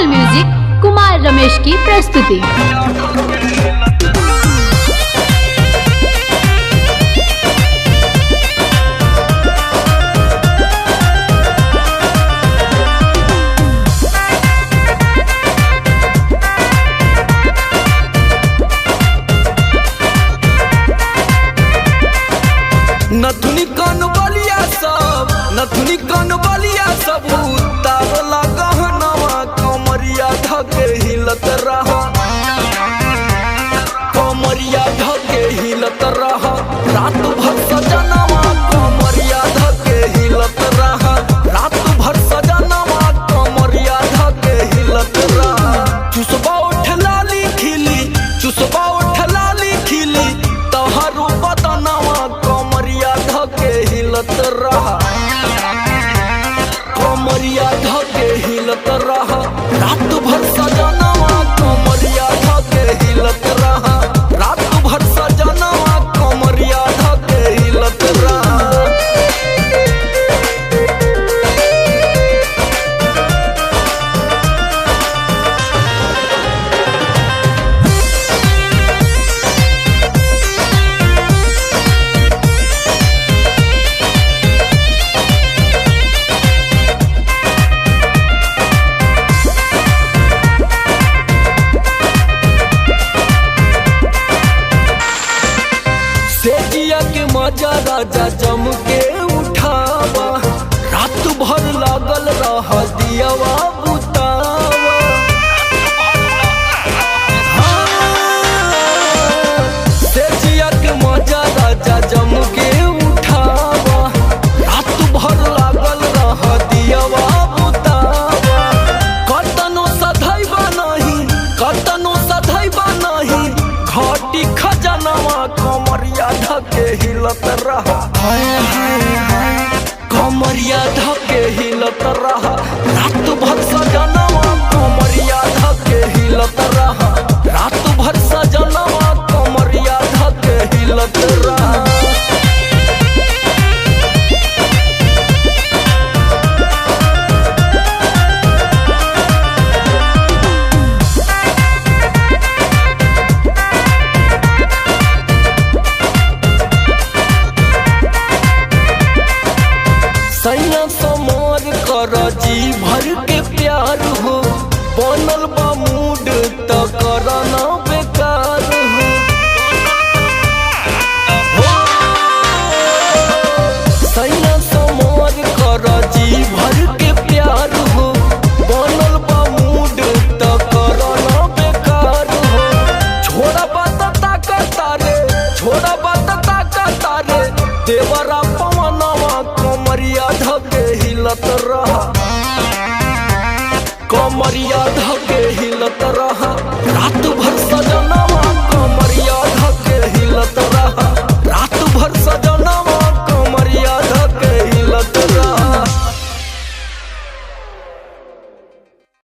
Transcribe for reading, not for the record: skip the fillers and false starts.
धमाल म्यूजिक कुमार रमेश की प्रस्तुति। नथुनी कौन बलिया सब उतारला गहनवा कमरिया धके हिलत रहा रात भर सजनवा कमरिया धके हिलत रहा रात भर सजनवा कमरिया धके हिलत रहा चुसबा उठ लाली खिली तहारू बदनवा कमरिया धके हिलत रहा रात भर सजनवा कमरिया धके हिलत रहा रात भर सजनवा कमरिया धके हिलत रहा। सेजिया के मजा राजा जम के उठावा रात भर लागल रह दियावा बुतावा सेजिया के मजा राजा जम के उठावा रात भर लागल रह दियावा बुतावा कतनो सधैबा नहीं घाटी खजनवा कमरिया धके हिलत रहा कमरिया धके हिलत रहा रात भर सजनवा कमरिया धके हिलत रहा रात भर सजनवा कमरिया धके हिलत रहा। सैया समार कर जी भर के प्यार हो बनल बा मूड त करना बेकार हो सैया समार कर जी भर के प्यार हो बनल बा मूड त करना बेकार हो छोड़ा बात तारे देवरा पवनवा कमरिया धके हिलत रहा